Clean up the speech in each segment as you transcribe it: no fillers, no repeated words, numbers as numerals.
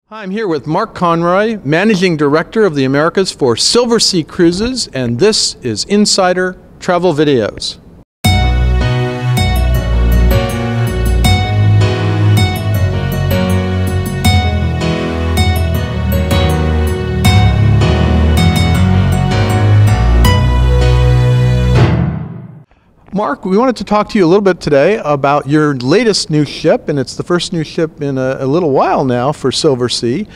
Hi, I'm here with Mark Conroy, Managing Director of the Americas for Silversea Cruises, and this is Insider Travel Videos. Mark, we wanted to talk to you a little bit today about your latest new ship, and it's the first new ship in a little while now for Silversea.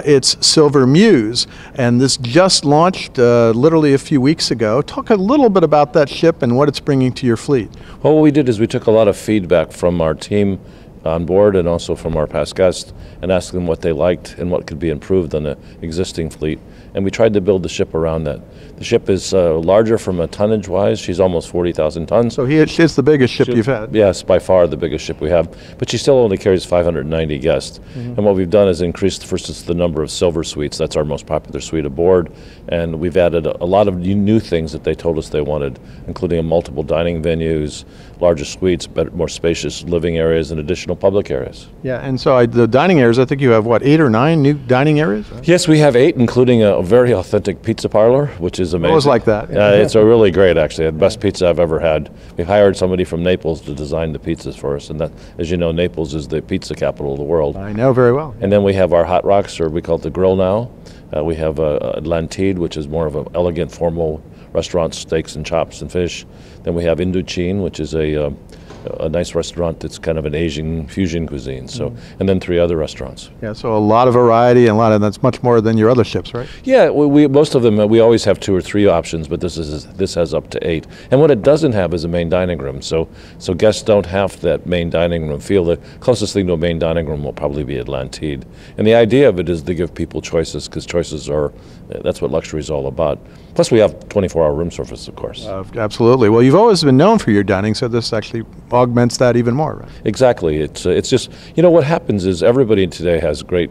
It's Silver Muse, and this just launched literally a few weeks ago. Talk a little bit about that ship and what it's bringing to your fleet. Well, what we did is we took a lot of feedback from our team on board and also from our past guests and asked them what they liked and what could be improved on the existing fleet. And we tried to build the ship around that. The ship is larger from a tonnage-wise. She's almost 40,000 tons. So it's the biggest ship you've had. Yes, by far the biggest ship we have. But she still only carries 590 guests. And what we've done is increased, first, the number of silver suites. That's our most popular suite aboard. And we've added a lot of new things that they told us they wanted, including multiple dining venues, larger suites, better, more spacious living areas, and additional public areas. Yeah, and so the dining areas, I think you have, what, 8 or 9 new dining areas? Yes, we have 8, including a very authentic pizza parlor, which is amazing. It was like that. Yeah, it's a really great, actually. The best pizza I've ever had. We hired somebody from Naples to design the pizzas for us, and that, as you know, Naples is the pizza capital of the world. I know very well. And then we have our hot rocks, or we call it the grill now. We have Atlantide, which is more of an elegant, formal restaurant, steaks and chops and fish. Then we have Indochine, which is a nice restaurant that's kind of an Asian fusion cuisine. So, and then 3 other restaurants. Yeah, so a lot of variety and that's much more than your other ships, right? Yeah, we most of them, we always have 2 or 3 options, but this has up to 8. And what it doesn't have is a main dining room. So guests don't have that main dining room feel. The closest thing to a main dining room will probably be Atlantide. And the idea of it is to give people choices, because choices that's what luxury is all about. Plus we have 24-hour room service, of course. Absolutely. Well, you've always been known for your dining, so this actually augments that even more, right? Exactly. It's just, you know, what happens is everybody today has great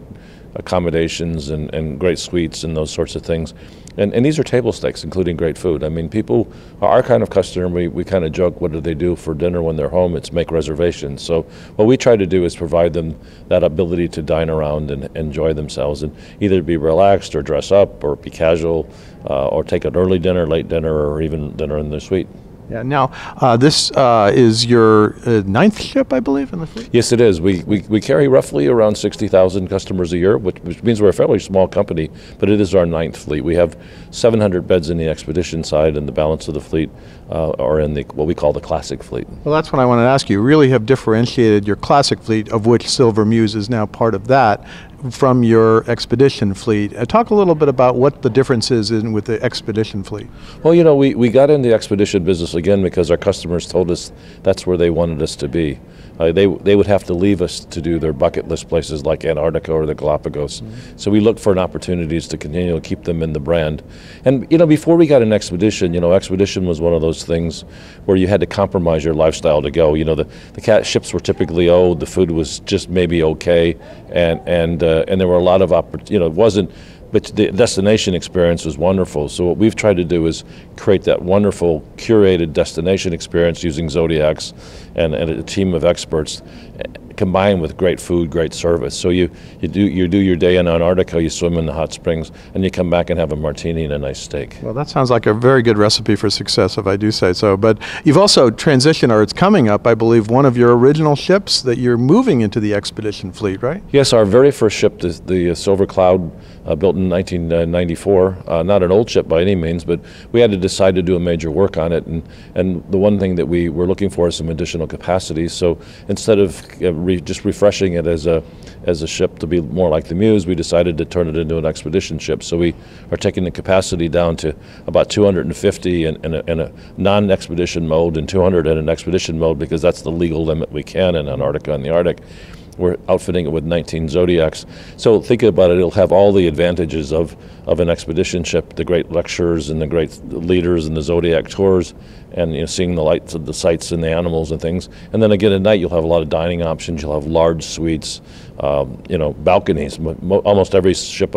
accommodations and great suites and those sorts of things. And these are table stakes, including great food. I mean, people, our kind of customer, we kind of joke, what do they do for dinner when they're home? It's make reservations. So what we try to do is provide them that ability to dine around and enjoy themselves and either be relaxed or dress up or be casual or take an early dinner, late dinner, or even dinner in their suite. Yeah. Now, this is your 9th ship, I believe, in the fleet? Yes, it is. We carry roughly around 60,000 customers a year, which means we're a fairly small company, but it is our 9th fleet. We have 700 beds in the expedition side, and the balance of the fleet are in what we call the classic fleet. Well, that's what I wanted to ask you. You really have differentiated your classic fleet, of which Silver Muse is now part of that, from your expedition fleet. Talk a little bit about what the difference is with the expedition fleet. Well, you know, we got in the expedition business again because our customers told us that's where they wanted us to be. They would have to leave us to do their bucket list places like Antarctica or the Galapagos. So we looked for opportunities to continue to keep them in the brand. And, you know, before we got an expedition, you know, expedition was one of those things where you had to compromise your lifestyle to go. You know, the ships were typically old, the food was just maybe okay, and there were a lot of it wasn't, but the destination experience was wonderful. So what we've tried to do is create that wonderful curated destination experience using Zodiacs and a team of experts, combined with great food, great service. So you do your day in Antarctica, you swim in the hot springs, and you come back and have a martini and a nice steak. Well, that sounds like a very good recipe for success, if I do say so. But you've also transitioned, or it's coming up, I believe, one of your original ships that you're moving into the expedition fleet, right? Yes, our very first ship, the Silver Cloud, built in 1994. Not an old ship by any means, but we had to decide to do a major work on it. And the one thing that we were looking for is some additional capacity. So instead of just refreshing it as a ship to be more like the Muse, we decided to turn it into an expedition ship. So we are taking the capacity down to about 250 in a non-expedition mode and 200 in an expedition mode, because that's the legal limit we can in Antarctica and the Arctic. We're outfitting it with 19 Zodiacs. So think about it, it'll have all the advantages of an expedition ship, the great lectures and the great leaders and the Zodiac tours, and seeing the lights of the sights and the animals and things. And then again at night you'll have a lot of dining options. You'll have large suites, balconies. Almost every ship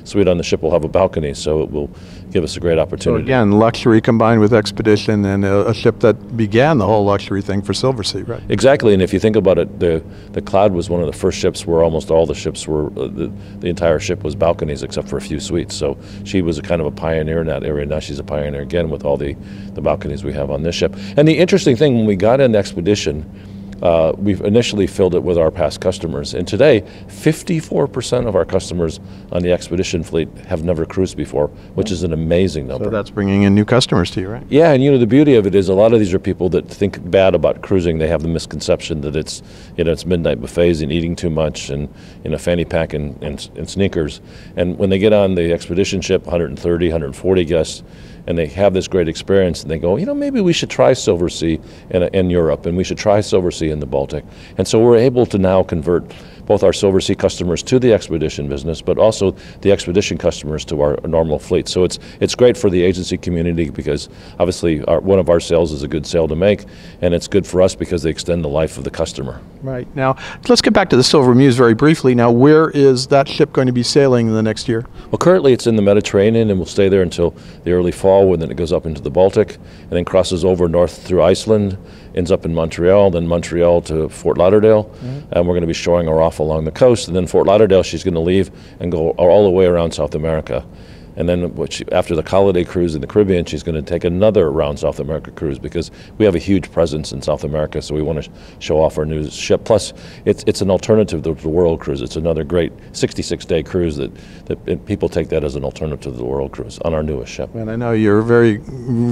suite on the ship will have a balcony, so it will give us a great opportunity. So again, luxury combined with expedition, and a ship that began the whole luxury thing for Silversea, right? Exactly, and if you think about it, the Cloud was one of the first ships where almost all the ships were, the entire ship was balconies except for a few suites. So she was a kind of a pioneer in that area. Now she's a pioneer again with all the balconies we have on this ship. And the interesting thing, when we got into expedition, we've initially filled it with our past customers, and today 54% of our customers on the expedition fleet have never cruised before, which is an amazing number. So that's bringing in new customers to you, right? Yeah, and the beauty of it is a lot of these are people that think bad about cruising. They have the misconception that it's it's midnight buffets and eating too much and fanny pack and sneakers. And when they get on the expedition ship, 130, 140 guests, and they have this great experience, and they go, maybe we should try Silversea in Europe, and we should try Silversea in the Baltic. And so we're able to now convert both our Silversea customers to the expedition business, but also the expedition customers to our normal fleet. So it's great for the agency community because obviously one of our sales is a good sale to make, and it's good for us because they extend the life of the customer. Right. Now, let's get back to the Silver Muse very briefly. Now, where is that ship going to be sailing in the next year? Well, currently it's in the Mediterranean, and we'll stay there until the early fall, and then it goes up into the Baltic, and then crosses over north through Iceland, ends up in Montreal, then Montreal to Fort Lauderdale, and we're going to be showing her off along the coast, and then Fort Lauderdale she's going to leave and go all the way around South America. And then after the holiday cruise in the Caribbean, she's going to take another round South America cruise because we have a huge presence in South America, so we want to show off our new ship. Plus, it's an alternative to the World Cruise. It's another great 66-day cruise that people take that as an alternative to the World Cruise on our newest ship. And I know you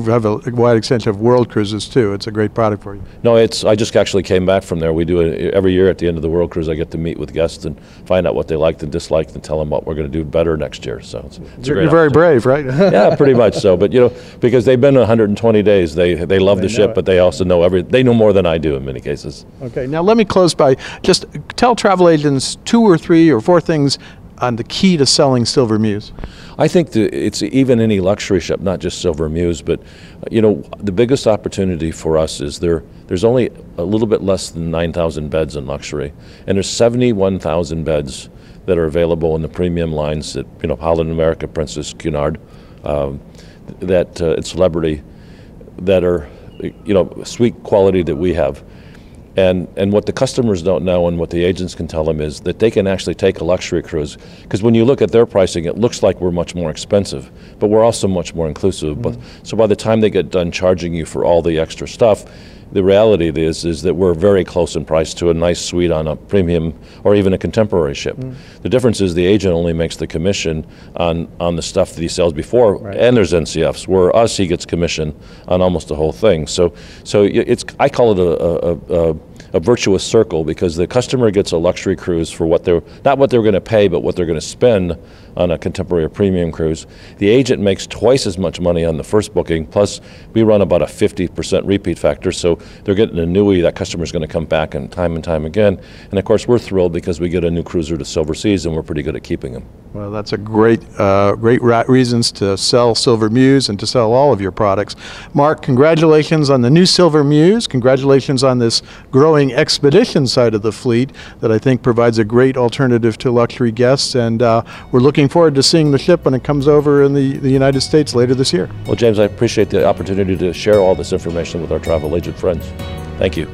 have a wide extension of World Cruises too. It's a great product for you. No, I just actually came back from there. We do it every year at the end of the World Cruise. I get to meet with guests and find out what they liked and disliked and tell them what we're going to do better next year. So it's a great very brave, right? Yeah, pretty much so. But because they've been 120 days, they love the ship, but they also know they know more than I do in many cases. Okay, now let me close by just tell travel agents 2 or 3 or 4 things on the key to selling Silver Muse. I think it's even any luxury ship, not just Silver Muse, but the biggest opportunity for us is there's only a little bit less than 9,000 beds in luxury, and there's 71,000 beds that are available in the premium lines that Holland America, Princess, Cunard, and Celebrity, that are suite quality that we have. And what the customers don't know and what the agents can tell them is that they can actually take a luxury cruise, because when you look at their pricing, it looks like we're much more expensive, but we're also much more inclusive. But so by the time they get done charging you for all the extra stuff, the reality is that we're very close in price to a nice suite on a premium or even a contemporary ship. The difference is the agent only makes the commission on the stuff that he sells before, right. And there's NCFs. Where he gets commission on almost the whole thing. So I call it a virtuous circle, because the customer gets a luxury cruise for not what they're going to pay, but what they're going to spend on a contemporary or premium cruise. The agent makes twice as much money on the first booking, plus we run about a 50% repeat factor, so they're getting a newie. That customer's going to come back and time again. And of course we're thrilled because we get a new cruiser to Silverseas, and we're pretty good at keeping them. Well, that's a great reasons to sell Silver Muse and to sell all of your products. Mark, congratulations on the new Silver Muse. Congratulations on this growing expedition side of the fleet that I think provides a great alternative to luxury guests, and we're looking forward to seeing the ship when it comes over in the United States later this year. Well, James, I appreciate the opportunity to share all this information with our travel agent friends. Thank you.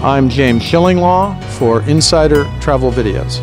I'm James Schillinglaw for Insider Travel Videos.